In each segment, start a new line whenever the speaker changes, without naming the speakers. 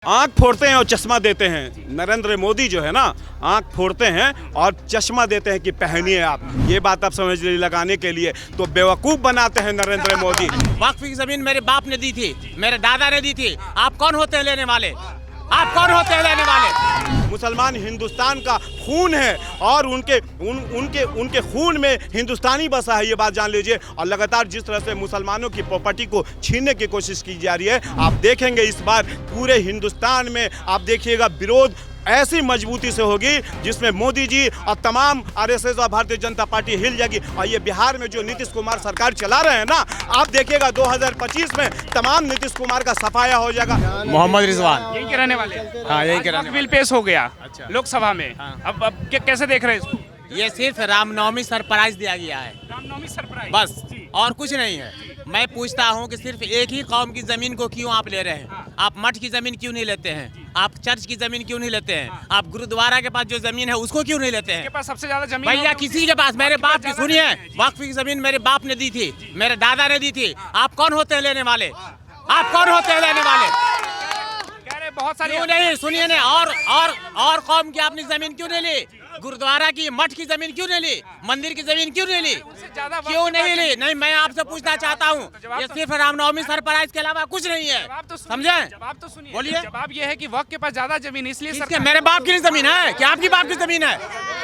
आंख फोड़ते हैं और चश्मा देते हैं। नरेंद्र मोदी जो है ना, आंख फोड़ते हैं और चश्मा देते हैं कि पहनिए आप। ये बात आप समझ लीजिए, लगाने के लिए तो बेवकूफ़ बनाते हैं नरेंद्र मोदी।
वक्फ की जमीन मेरे बाप ने दी थी, मेरे दादा ने दी थी। आप कौन होते हैं लेने वाले? आप कौन होते हैं लेने वाले?
मुसलमान हिंदुस्तान का खून है और उनके खून में हिंदुस्तानी बसा है, ये बात जान लीजिए। और लगातार जिस तरह से मुसलमानों की प्रॉपर्टी को छीनने की कोशिश की जा रही है, आप देखेंगे इस बार पूरे हिंदुस्तान में आप देखिएगा विरोध ऐसी मजबूती से होगी जिसमें मोदी जी और तमाम आरएसएस और भारतीय जनता पार्टी हिल जाएगी। और ये बिहार में जो नीतीश कुमार सरकार चला रहे हैं ना, आप देखिएगा 2025 में तमाम नीतीश कुमार का सफाया हो जाएगा।
मोहम्मद रिजवान
यही के रहने वाले।
हाँ, यही के रहने
वक्फ बिल पेश हो गया लोकसभा में।
हाँ।
अब कैसे देख रहे हैं इसको?
ये सिर्फ रामनवमी सरप्राइज दिया गया है,
रामनवमी सरप्राइज
बस, और कुछ नहीं है। मैं पूछता हूँ कि सिर्फ एक ही कौम की जमीन को क्यों आप ले रहे हैं? आप मठ की जमीन क्यों नहीं लेते हैं? आप चर्च की जमीन क्यों नहीं लेते हैं? आप गुरुद्वारा के पास जो जमीन है उसको क्यों नहीं लेते हैं?
के पास सबसे ज्यादा जमीन
भैया किसी के पास, मेरे बाप की सुनिए, वक्फ की जमीन मेरे बाप ने दी थी, मेरे दादा ने दी थी। आप कौन होते हैं लेने वाले? आप कौन होते हैं लेने वाले?
कह रहे बहुत सारी।
क्यों नहीं? सुनिए ना, और कौम की आपने जमीन क्यों नहीं ली? गुरुद्वारा की, मठ की जमीन क्यों नहीं ली? मंदिर की जमीन क्यों नहीं ली? क्यों नहीं ली? नहीं, मैं आपसे पूछना चाहता हूँ। ये सिर्फ रामनवमी सरप्राइज के अलावा कुछ नहीं है, समझे?
जवाब तो सुनिए।
बोलिए।
जवाब ये है कि वक्फ के पास ज्यादा जमीन, इसलिए
इसके मेरे बाप की जमीन है क्या? आपकी बाप की जमीन है?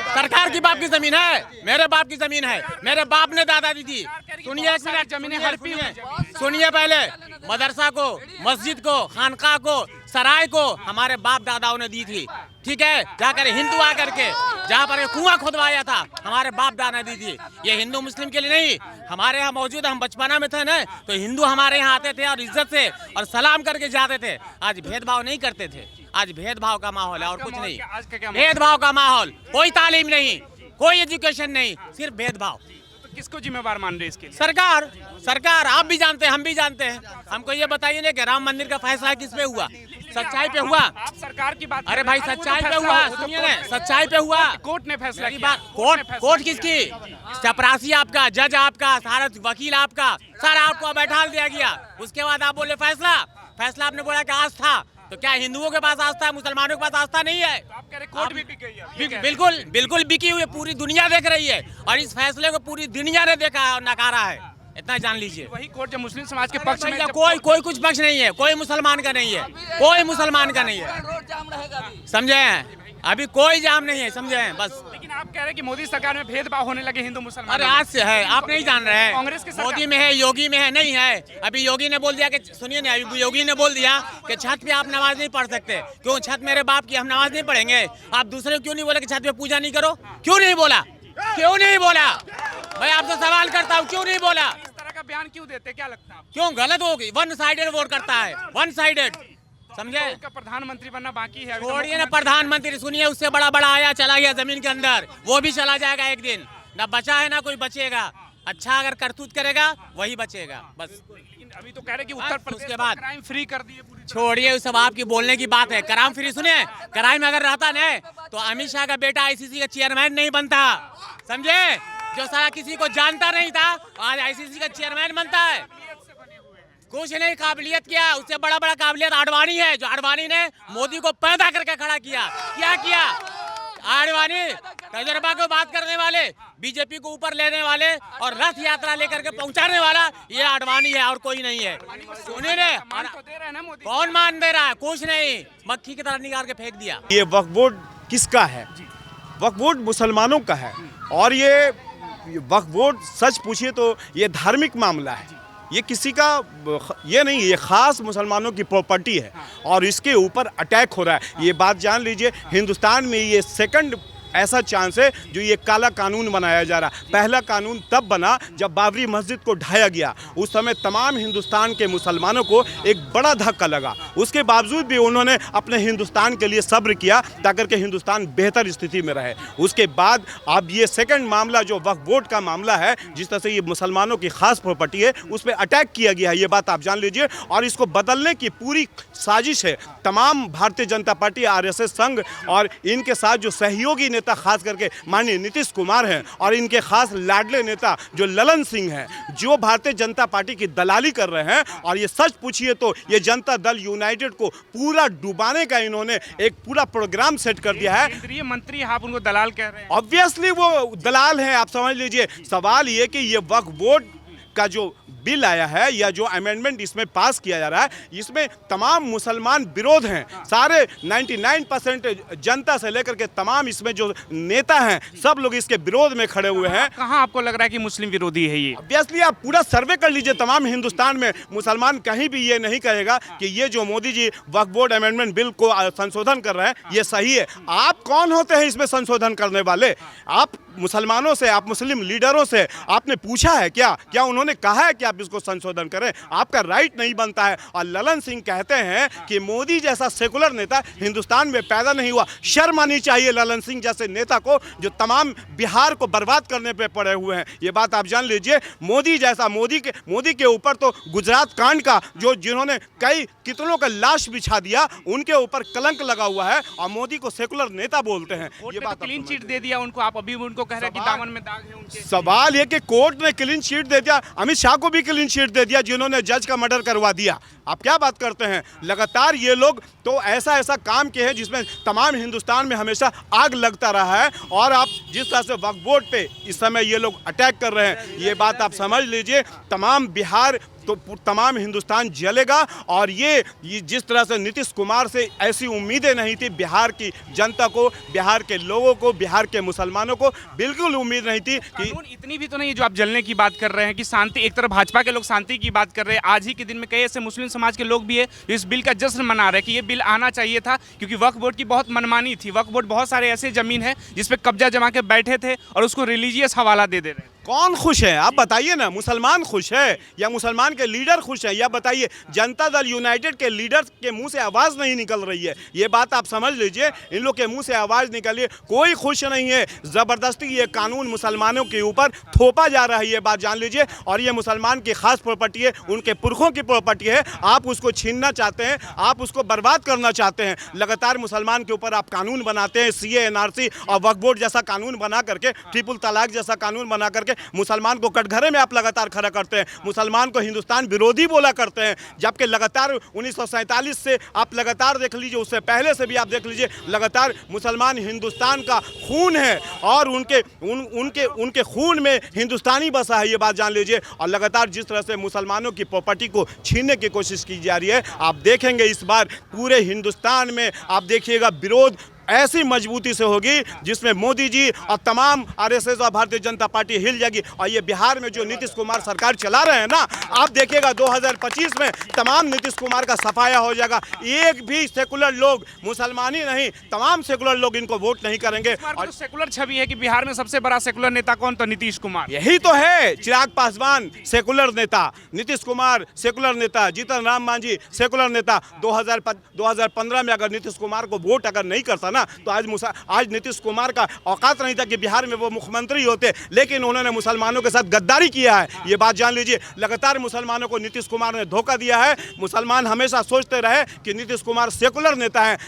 सरकार की बाप की जमीन है? मेरे बाप की जमीन है, मेरे बाप ने दादा दी थी। सुनिए एक मिनट,
जमीनें हड़पी हुई।
सुनिए पहले। मदरसा को, मस्जिद को, खानका को, सराय को हमारे बाप दादाओं ने दी थी, ठीक है? जाकर हिंदू आकर के जहाँ पर कुआं खुदवाया था, हमारे बाप दादा दी थी। ये हिंदू मुस्लिम के लिए नहीं, हमारे यहाँ मौजूद। हम बचपना में थे ना, तो हिंदू हमारे यहाँ आते थे और इज्जत से और सलाम करके जाते थे। आज भेदभाव नहीं करते थे, आज भेदभाव का माहौल है और कुछ नहीं। भेदभाव का माहौल, कोई तालीम नहीं, कोई एजुकेशन नहीं, सिर्फ भेदभाव।
तो किसको जिम्मेवार मान रहे इसके लिए?
सरकार आप भी जानते हैं, हम भी जानते हैं। हमको ये बताइए ना कि राम मंदिर का फैसला किस पे हुआ? सच्चाई पे हुआ।
आप सरकार की बात।
अरे भाई, सच्चाई पे हुआ, सुनिए ना, सच्चाई पे हुआ।
कोर्ट ने फैसला
मेरी
किया।
बात, कोर्ट किसकी? चपरासी आपका, जज आपका, सारा वकील आपका, सारा आपको बैठा दिया गया। उसके बाद आप बोले फैसला आपने बोला कि आस्था। तो क्या हिंदुओं के पास आस्था है, मुसलमानों के पास आस्था नहीं है?
आप कह रहे कोर्ट भी बिक गई है।
बिल्कुल बिकी हुई है, पूरी दुनिया देख रही है। और इस फैसले को पूरी दुनिया ने देखा है और नकारा है, इतना जान लीजिए।
वही कोर्ट जो मुस्लिम समाज के पक्ष में।
कोई कुछ पक्ष नहीं है, कोई मुसलमान का नहीं है, कोई मुसलमान का नहीं है, समझे हैं? अभी कोई जाम नहीं है, समझे हैं? बस।
लेकिन आप कह रहे हैं कि मोदी सरकार में भेदभाव होने लगे हिंदू मुसलमान।
अरे आज से है, आप नहीं जान रहे हैं।
कांग्रेस के सरकार
मोदी में है, योगी में है, नहीं है। अभी योगी ने बोल दिया कि, सुनिए ना, अभी योगी ने बोल दिया कि छत पे आप नमाज नहीं पढ़ सकते। क्यों? छत मेरे बाप की, हम नमाज नहीं पढ़ेंगे। आप दूसरे को क्यों नहीं बोले कि छत पे पूजा नहीं करो? क्यों नहीं बोला? क्यों नहीं बोला? मैं आपसे सवाल करता हूँ, क्यों नहीं बोला?
इस तरह का बयान क्यों देते, क्या लगता है?
क्यों? गलत होगी, वन साइडेड वोट करता है, वन साइडेड, समझे?
उसका प्रधानमंत्री बनना बाकी है।
छोड़िए ना प्रधानमंत्री, सुनिए, उससे बड़ा आया चला गया जमीन के अंदर, वो भी चला जाएगा एक दिन। ना बचा है ना कोई बचेगा। अच्छा अगर करतूत करेगा वही बचेगा, बस।
लेकिन अभी तो कह रहे कि उत्तर प्रदेश
उसके बाद
क्राइम फ्री कर दिए पूरी तरह।
छोड़िए, वो सब आपकी बोलने की बात है। क्राइम फ्री, सुनिए, क्राइम अगर रहता ना तो अमित शाह का बेटा आईसीसी का चेयरमैन नहीं बनता, समझे? जो सारा किसी को जानता नहीं था, आज आईसीसी का चेयरमैन बनता है। कुछ नहीं काबिलियत किया, उससे बड़ा काबिलियत आडवाणी है, जो आडवाणी ने मोदी को पैदा करके खड़ा किया। क्या किया आडवाणी? तजुर्बा को बात करने वाले, बीजेपी को ऊपर लेने वाले और रथ यात्रा लेकर के पहुंचाने वाला, ये आडवाणी है और कोई नहीं है। सुनिए ने,
तो दे रहे हैं ना मोदी।
कौन मान दे रहा है? कुछ नहीं, मक्खी की तरह निकाल के फेंक दिया।
ये वक्फ बोर्ड किसका है? वक्फ बोर्ड मुसलमानों का है। और ये वक्फ बोर्ड सच पूछिए तो ये धार्मिक मामला है। ये किसी का ये नहीं, ये खास मुसलमानों की प्रॉपर्टी है और इसके ऊपर अटैक हो रहा है। ये बात जान लीजिए, हिंदुस्तान में ये सेकंड ऐसा चांस है जो ये काला कानून बनाया जा रहा। पहला कानून तब बना जब बाबरी मस्जिद को ढाया गया। उस समय तमाम हिंदुस्तान के मुसलमानों को एक बड़ा धक्का लगा। उसके बावजूद भी उन्होंने अपने हिंदुस्तान के लिए सब्र किया ताकि के हिंदुस्तान बेहतर स्थिति में रहे। उसके बाद अब ये सेकंड मामला जो वक्फ बोर्ड का मामला है, जिस तरह से ये मुसलमानों की खास प्रॉपर्टी है, उस पर अटैक किया गया है, ये बात आप जान लीजिए। और इसको बदलने की पूरी साजिश है तमाम भारतीय जनता पार्टी, आरएसएस संघ और इनके साथ जो सहयोगी नेता नेता खास करके माननीय नीतीश कुमार हैं और इनके खास लाडले नेता जो ललन सिंह हैं, जो भारतीय जनता पार्टी की दलाली कर रहे हैं। और ये सच पूछिए तो ये जनता दल यूनाइटेड को पूरा डुबाने का इन्होंने एक पूरा प्रोग्राम सेट कर दिया है।
केंद्रीय मंत्री आप उनको दलाल कह रहे हैं।
ऑब्वियसली वो दलाल हैं, आप समझ लीजिए। सवाल ये कि ये वक्फ बोर्ड का जो बिल आया है या जो अमेंडमेंट इसमें पास किया जा रहा है, इसमें तमाम मुसलमान विरोध हैं। सारे 99% जनता से लेकर के तमाम इसमें जो नेता हैं सब लोग इसके विरोध में खड़े हुए हैं।
कहाँ आपको लग रहा है कि मुस्लिम विरोधी है ये?
ऑब्वियसली आप पूरा सर्वे कर लीजिए तमाम हिंदुस्तान में, मुसलमान कहीं भी ये नहीं कहेगा कि ये जो मोदी जी वक्फ बोर्ड अमेंडमेंट बिल को संशोधन कर रहे हैं ये सही है। आप कौन होते हैं इसमें संशोधन करने वाले? आप मुसलमानों से, आप मुस्लिम लीडरों से आपने पूछा है क्या उन्होंने कहा है कि आप इसको संशोधन करें? आपका राइट नहीं बनता है। और ललन सिंह कहते हैं कि मोदी जैसा सेकुलर नेता हिंदुस्तान में पैदा नहीं हुआ। शर्म आनी चाहिए ललन सिंह जैसे नेता को, जो तमाम बिहार को बर्बाद करने पे पड़े हुए हैं। ये बात आप जान लीजिए। मोदी जैसा, मोदी के ऊपर तो गुजरात कांड का जिन्होंने कितनों का लाश बिछा दिया, उनके ऊपर कलंक लगा हुआ है और मोदी को सेकुलर नेता बोलते हैं। ये बात
क्लीन चिट दे दिया उनको, आप अभी उनको कह रहे हैं कि दामन में दाग है उनके।
सवाल ये कि कोर्ट ने क्लीन शीट दे दिया, अमित शाह को भी क्लीन शीट दे दिया जिन्होंने जज का मर्डर करवा दिया। आप क्या बात करते हैं? लगातार ये लोग तो ऐसा काम किए हैं जिसमें तमाम हिंदुस्तान में हमेशा आग लगता रहा है। और आप जिस तरह से वक्फ बोर्ड पे इस समय ये लोग अटैक कर रहे हैं, ये बात आप समझ लीजिए। तमाम बिहार तो तमाम हिंदुस्तान जलेगा। और ये जिस तरह से नीतीश कुमार से ऐसी उम्मीदें नहीं थी, बिहार की जनता को, बिहार के लोगों को, बिहार के मुसलमानों को बिल्कुल उम्मीद नहीं थी कि
कानून इतनी भी तो नहीं है जो आप जलने की बात कर रहे हैं कि शांति। एक तरफ भाजपा के लोग शांति की बात कर रहे हैं, आज ही के दिन में कई ऐसे मुस्लिम समाज के लोग भी है जो इस बिल का जश्न मना रहे हैं कि ये बिल आना चाहिए था, क्योंकि वक्फ बोर्ड की बहुत मनमानी थी। वक्फ बोर्ड बहुत सारे ऐसे जमीन है जिसपे कब्जा जमा के बैठे थे और उसको रिलीजियस हवाला दे रहे हैं।
कौन खुश है? आप बताइए ना। मुसलमान खुश है या मुसलमान के लीडर खुश है? या बताइए। जनता दल यूनाइटेड के लीडर के मुंह से आवाज़ नहीं निकल रही है। ये बात आप समझ लीजिए। इन लोग के मुंह से आवाज़ निकली, कोई खुश नहीं है। ज़बरदस्ती ये कानून मुसलमानों के ऊपर थोपा जा रहा है, ये बात जान लीजिए। और ये मुसलमान की खास प्रॉपर्टी है, उनके पुरखों की प्रॉपर्टी है। आप उसको छीनना चाहते हैं, आप उसको बर्बाद करना चाहते हैं। लगातार मुसलमान के ऊपर आप कानून बनाते हैं, CA, NRC और वक्फ बोर्ड जैसा कानून बना करके, ट्रिपल तलाक जैसा कानून बना करके मुसलमान को कटघरे में आप लगातार खड़ा करते हैं। मुसलमान को हिंदुस्तान विरोधी बोला करते हैं, जबकि लगातार 1947 से आप लगातार देख लीजिए, उससे पहले से भी आप देख लीजिए, लगातार मुसलमान हिंदुस्तान का खून है और उनके खून में हिंदुस्तानी बसा है, ये बात जान लीजिए। और लगातार जिस तरह से मुसलमानों की प्रॉपर्टी को छीनने की कोशिश की जा रही है, आप देखेंगे इस बार पूरे हिंदुस्तान में आप देखिएगा विरोध ऐसी मजबूती से होगी जिसमें मोदी जी और तमाम RSS और भारतीय जनता पार्टी हिल जाएगी। और ये बिहार में जो नीतीश कुमार सरकार चला रहे हैं ना, आप देखिएगा 2025 में तमाम नीतीश कुमार का सफाया हो जाएगा। एक भी सेकुलर लोग, मुसलमान ही नहीं, तमाम सेकुलर लोग इनको वोट नहीं करेंगे।
और सेकुलर छवि है कि बिहार में सबसे बड़ा सेकुलर नेता कौन? तो नीतीश कुमार।
यही तो है। चिराग पासवान सेकुलर नेता, नीतीश कुमार सेकुलर नेता, जीतन राम मांझी सेकुलर नेता। 2015 में अगर नीतीश कुमार को वोट अगर नहीं करता ना, तो आज नीतीश कुमार का औकात नहीं था कि बिहार में वो मुख्यमंत्री होते। लेकिन उन्होंने मुसलमानों के साथ गद्दारी किया है, ये बात जान लीजिए। लगातार मुसलमानों को नीतीश कुमार ने धोखा दिया है। मुसलमान हमेशा सोचते रहे कि नीतीश कुमार सेकुलर नेता हैं,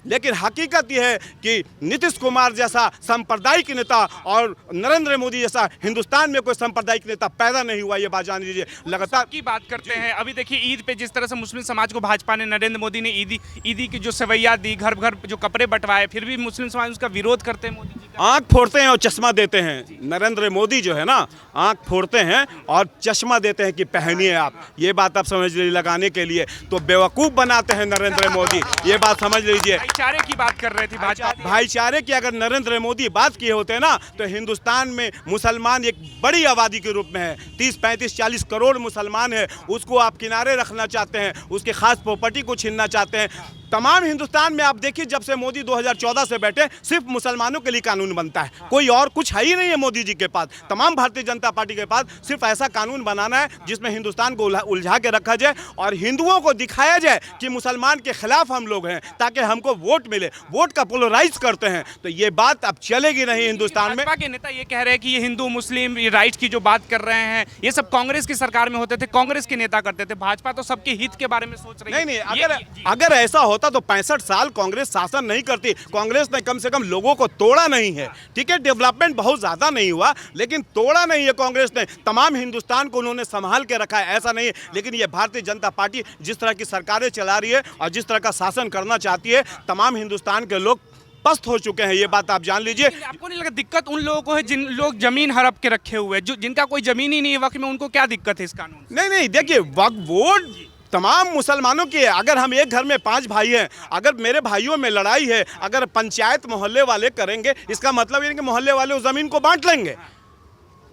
लेकिन हकीकत यह है कि नीतीश कुमार जैसा सांप्रदायिक नेता और नरेंद्र मोदी जैसा हिंदुस्तान में कोई सांप्रदायिक नेता पैदा नहीं हुआ, ये बात जान लीजिए। लगातार
की बात करते हैं, अभी देखिए ईद पे जिस तरह से मुस्लिम समाज को भाजपा ने, नरेंद्र मोदी ने ईदी की जो सेवैया दी, घर घर जो कपड़े बंटवाए, फिर भी मुस्लिम समाज उसका विरोध करते हैं। मोदी जी का
आंख फोड़ते हैं और चश्मा देते हैं। नरेंद्र मोदी जो है ना, आंख फोड़ते हैं और चश्मा देते हैं कि पहनिए आप। ये बात आप समझ लीजिए। लगाने के लिए तो बेवकूफ़ बनाते हैं नरेंद्र मोदी, ये बात समझ लीजिए।
भाईचारे की बात कर रहे थे भाजपा।
भाईचारे की अगर नरेंद्र मोदी बात किए होते ना, तो हिंदुस्तान में मुसलमान एक बड़ी आबादी के रूप में है। 30, 35, 40 करोड़ मुसलमान है, उसको आप किनारे रखना चाहते हैं, उसके खास प्रॉपर्टी को छीनना चाहते हैं। तमाम हिंदुस्तान में आप देखिए, जब से मोदी 2014 से बैठे, सिर्फ मुसलमानों के लिए कानून बनता है, कोई और कुछ है ही नहीं है मोदी जी के पास। तमाम भारतीय जनता पार्टी के पास सिर्फ ऐसा कानून बनाना है जिसमें हिंदुस्तान को उलझा के रखा जाए और हिंदुओं को दिखाया जाए कि मुसलमान के खिलाफ हम लोग हैं, ताकि हमको वोट मिले। वोट का पोलराइज करते हैं, तो ये बात अब चलेगी नहीं हिंदुस्तान में।
भाजपा के नेता ये कह रहे हैं कि ये हिंदू मुस्लिम राइट्स की जो बात कर रहे हैं, ये सब कांग्रेस की सरकार में होते थे, कांग्रेस के नेता करते थे। भाजपा तो सबके हित के बारे में सोच रही है।
नहीं, अगर ऐसा होता होता तो 65 साल कांग्रेस शासन नहीं करती। कांग्रेस ने कम से कम लोगों को तोड़ा नहीं है, ठीक है, डेवलपमेंट बहुत ज़्यादा नहीं हुआ लेकिन तोड़ा नहीं है कांग्रेस ने। तमाम हिंदुस्तान को उन्होंने संभाल के रखा है, ऐसा नहीं है। लेकिन ये भारतीय जनता पार्टी जिस तरह की सरकारें चला रही है और जिस तरह का शासन करना चाहती है, तमाम हिंदुस्तान के लोग पस्त हो चुके हैं, ये बात आप जान लीजिए।
आपको नहीं लगा दिक्कत उन लोगों को है जिन लोग जमीन हड़प के रखे हुए हैं, जो जिनका कोई जमीन ही नहीं है वक्त में, उनको क्या दिक्कत है इस कानून से?
नहीं, देखिए, वक्फ बोर्ड तमाम मुसलमानों की है। अगर हम एक घर में 5 भाई हैं, अगर मेरे भाइयों में लड़ाई है, अगर पंचायत मोहल्ले वाले करेंगे, इसका मतलब ये कि मोहल्ले वाले उस ज़मीन को बांट लेंगे।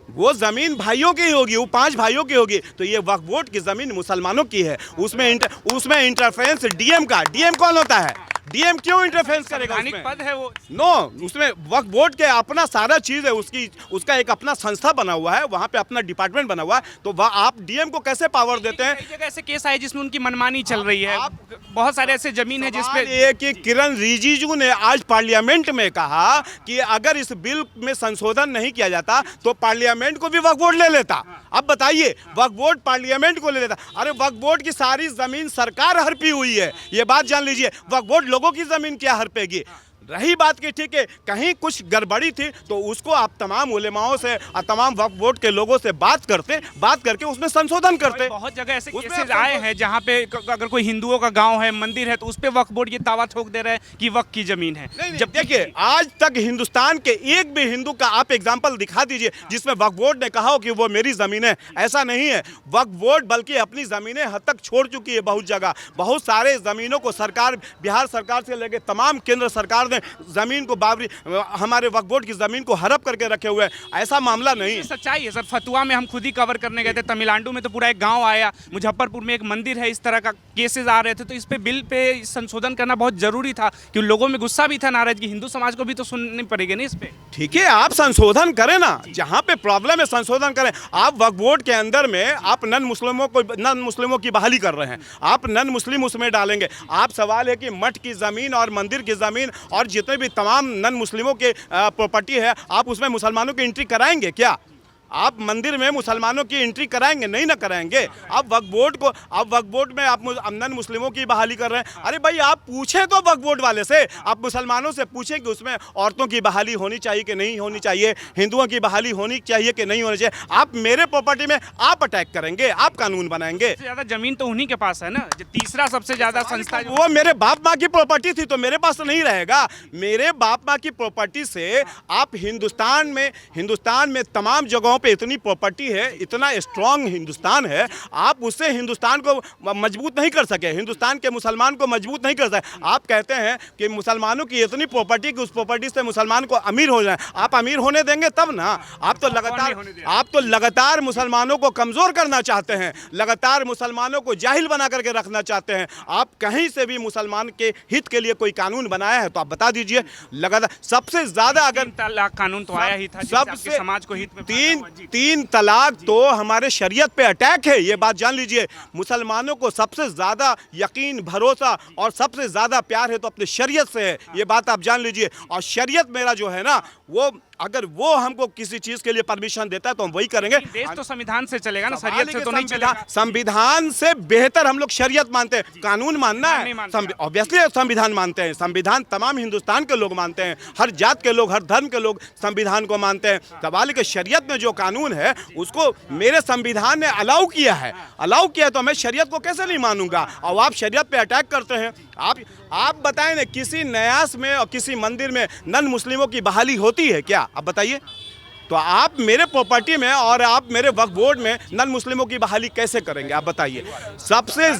वो ज़मीन भाइयों की होगी, वो 5 भाइयों की होगी। तो ये वक्फ बोर्ड की ज़मीन मुसलमानों की है। उसमें इंटरफेरेंस डीएम कौन होता है? डीएम क्यों इंटरफेरेंस करेगा?
संवैधानिक पद है वो।
नो, उसमें वक्फ बोर्ड के अपना सारा चीज़ है, उसका एक अपना संस्था बना हुआ है, वहाँ पे अपना डिपार्टमेंट बना हुआ है। तो वह आप डीएम को कैसे पावर देते हैं?
कई जगह ऐसे केस आए जिसमें उनकी मनमानी चल रही है। बहुत सारे ऐसे जमीन है जिसपे
ये कि किरण रिजिजू ने आज पार्लियामेंट में कहा कि अगर इस बिल में संशोधन नहीं किया जाता तो पार्लियामेंट को भी वक्फ बोर्ड ले लेता। अब बताइए, वक्फ बोर्ड पार्लियामेंट को ले लेता। अरे वक्फ बोर्ड की सारी जमीन सरकार हड़पी हुई है, ये बात जान लीजिए। वक्फ बोर्ड लोगों की जमीन क्या हड़पेगी? रही बात की, ठीक है, कहीं कुछ गड़बड़ी थी तो उसको आप तमाम उलेमाओं से और तमाम वक्फ बोर्ड के लोगों से बात करके उसमें संशोधन करते।
बहुत जगह ऐसे केसेस आए हैं जहाँ पे अगर कोई हिंदुओं का गांव है, मंदिर है, तो उस पे वक्फ बोर्ड ये दावा ठोक दे रहा है कि वक्फ की जमीन है।
जब देखिए, आज तक हिंदुस्तान के एक भी हिंदू का आप एग्जाम्पल दिखा दीजिए जिसमें वक्फ बोर्ड ने कहा हो कि वो मेरी जमीन है। ऐसा नहीं है। वक्फ बोर्ड बल्कि अपनी जमीनें हद तक छोड़ चुकी है। बहुत जगह बहुत सारे जमीनों को सरकार, बिहार सरकार से लेकर तमाम केंद्र सरकार ने जमीन को हमारे वक्फ बोर्ड की जमीन को हड़प करके रखे हुए हैं। ऐसा मामला नहीं है।
सच्चाई है सर। फतुआ में हम खुद ही कवर करने गए थे, तमिलनाडु में तो पूरा एक गांव आया, मुजफ्फरपुर में एक मंदिर है, इस तरह का केसेस आ रहे थे। तो इस पे बिल पे संशोधन करना बहुत जरूरी था कि लोगों में गुस्सा भी था, नाराजगी। हिंदू समाज को भी तो सुननी पड़ेगी ना इस पे।
ठीक है, आप संशोधन करें ना, जहां पे प्रॉब्लम है संशोधन करें। आप वक्फ बोर्ड के अंदर में आप नन मुस्लिमों की बहाली कर रहे हैं, आप नन मुस्लिम उसमें डालेंगे। आप सवाल है कि मठ की जमीन और मंदिर की जमीन और जितने भी तमाम नन मुस्लिमों के प्रॉपर्टी है, आप उसमें मुसलमानों की एंट्री कराएंगे क्या? आप मंदिर में मुसलमानों की एंट्री कराएंगे? नहीं ना कराएंगे। आप वक्फ बोर्ड में आप नन मुस्लिमों की बहाली कर रहे हैं। अरे भाई, आप पूछें तो वक्फ बोर्ड वाले से, आप मुसलमानों से पूछें कि उसमें औरतों की बहाली होनी चाहिए कि नहीं होनी चाहिए, हिंदुओं की बहाली होनी चाहिए कि नहीं होनी चाहिए। आप मेरे प्रॉपर्टी में आप अटैक करेंगे, आप कानून बनाएंगे।
सबसे ज्यादा जमीन तो उन्हीं के पास है ना, जो तीसरा सबसे ज्यादा संस्था।
वो मेरे बाप माँ की प्रॉपर्टी थी तो मेरे पास तो नहीं रहेगा। मेरे बाप माँ की प्रॉपर्टी से आप हिंदुस्तान में तमाम जगहों पे इतनी प्रॉपर्टी है, इतना स्ट्रांग हिंदुस्तान है, आप उससे हिंदुस्तान को मजबूत नहीं कर सके, हिंदुस्तान के मुसलमान को मजबूत नहीं कर सके। आप कहते हैं कि मुसलमानों की इतनी प्रॉपर्टी कि उस प्रॉपर्टी से मुसलमान को अमीर हो जाए। आप अमीर होने देंगे तब ना। आप तो लगातार मुसलमानों को कमज़ोर करना चाहते हैं, लगातार मुसलमानों को जाहिल बना करके रखना चाहते हैं। आप कहीं से भी मुसलमान के हित के लिए कोई कानून बनाया है तो आप बता दीजिए। लगातार सबसे ज़्यादा अगर
कानून तो आया ही था,
सबसे
समाज को हित में
3 तलाक तो हमारे शरीयत पे अटैक है, ये बात जान लीजिए। मुसलमानों को सबसे ज़्यादा यकीन, भरोसा और सबसे ज़्यादा प्यार है तो अपने शरीयत से है, ये बात आप जान लीजिए। और शरीयत मेरा जो है ना, वो अगर वो हमको किसी चीज़ के लिए परमिशन देता है तो हम वही करेंगे।
देश तो संविधान से चलेगा ना, शरीयत से तो नहीं चलेगा।
संविधान से बेहतर हम लोग शरीयत मानते हैं। कानून मानना है, ऑब्वियसली संविधान मानते हैं। संविधान तमाम हिंदुस्तान के लोग मानते हैं, हर जात के लोग, हर धर्म के लोग संविधान को मानते हैं। सवाल के शरीयत में जो कानून है उसको मेरे संविधान ने अलाउ किया तो मैं शरीयत को कैसे नहीं मानूंगा? और आप शरीयत पे अटैक करते हैं। आप बताएं ना, किसी न्यास में और किसी मंदिर में नन मुस्लिमों की बहाली होती है क्या? आप बताइए। तो आप मेरे प्रॉपर्टी में और आप मेरे वक्फ बोर्ड में नन मुस्लिमों की बहाली कैसे करेंगे? आप बताइए। सबसे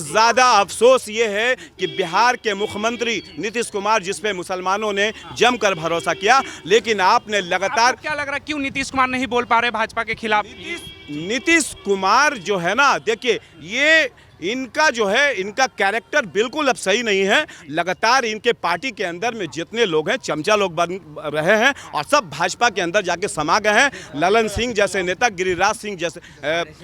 ज़्यादा अफसोस ये है कि बिहार के मुख्यमंत्री नीतीश कुमार, जिस पे मुसलमानों ने जमकर भरोसा किया, लेकिन आपने लगातार।
क्या लग रहा है क्यों नीतीश कुमार नहीं बोल पा रहे भाजपा के खिलाफ?
नीतीश कुमार जो है ना, देखिए, ये इनका जो है, इनका कैरेक्टर बिल्कुल अब सही नहीं है। लगातार इनके पार्टी के अंदर में जितने लोग हैं चमचा लोग बन रहे हैं और सब भाजपा के अंदर जाके समा गए हैं। ललन सिंह जैसे नेता, गिरिराज सिंह जैसे,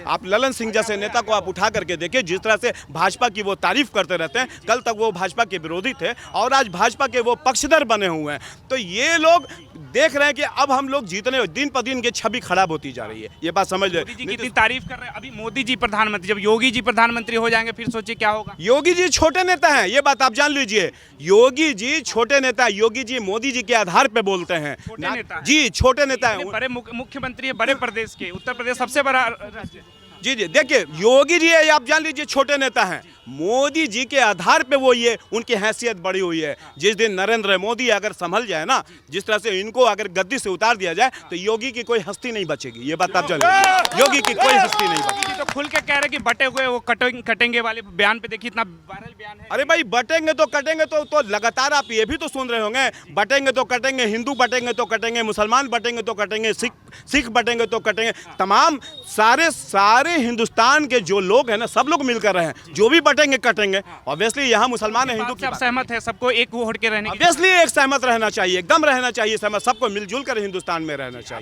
आप ललन सिंह जैसे नेता को आप उठा करके देखिए, जिस तरह से भाजपा की वो तारीफ करते रहते हैं। कल तक वो भाजपा के विरोधी थे और आज भाजपा के वो पक्षधर बने हुए हैं। तो ये लोग देख रहे हैं कि अब हम लोग जीतने दिन पर दिन की छवि खराब होती जा रही है, ये बात समझ ले।
मोदी जी की इतनी तारीफ कर रहे हैं, अभी मोदी जी प्रधानमंत्री, जब योगी जी प्रधानमंत्री हो जाएंगे फिर सोचिए क्या होगा।
योगी जी छोटे नेता हैं, ये बात आप जान लीजिए। योगी जी छोटे नेता, योगी जी मोदी जी के आधार पे बोलते हैं।
छोटे नेता हैं।
जी छोटे नेता हैं।
बड़े मुख्यमंत्री है बड़े प्रदेश के, उत्तर प्रदेश सबसे बड़ा राज्य है।
जी जी, देखिए योगी जी है, आप जान लीजिए छोटे नेता हैं। मोदी जी के आधार पे वो ये उनकी हैसियत बढ़ी हुई है। जिस दिन नरेंद्र मोदी अगर संभल जाए ना, जिस तरह से इनको अगर गद्दी से उतार दिया जाए तो योगी की कोई हस्ती नहीं बचेगी, ये बात आप जान लीजिए। योगी की कोई हस्ती नहीं बचेगी।
मोदी जी तो खुल के कह रहे हैं कि बटे हुए वो कटेंगे वाले बयान पे देखिए, इतना वायरल बयान है।
अरे भाई बटेंगे तो कटेंगे तो लगातार आप ये भी तो सुन रहे होंगे, बटेंगे तो कटेंगे, हिंदू बटेंगे तो कटेंगे, मुसलमान बटेंगे तो कटेंगे, सिख बटेंगे तो कटेंगे। तमाम सारे हिंदुस्तान के जो लोग हैं ना, सब लोग मिलकर रहे हैं, जो भी बटेंगे कटेंगे। ऑब्वियसली यहाँ मुसलमान है, हिंदू की
सब सहमत है, सबको एक होड़ के रहने की।
ऑब्वियसली एक सहमत रहना चाहिए, एकदम रहना चाहिए सहमत, सबको मिलजुल कर हिंदुस्तान में रहना चाहिए।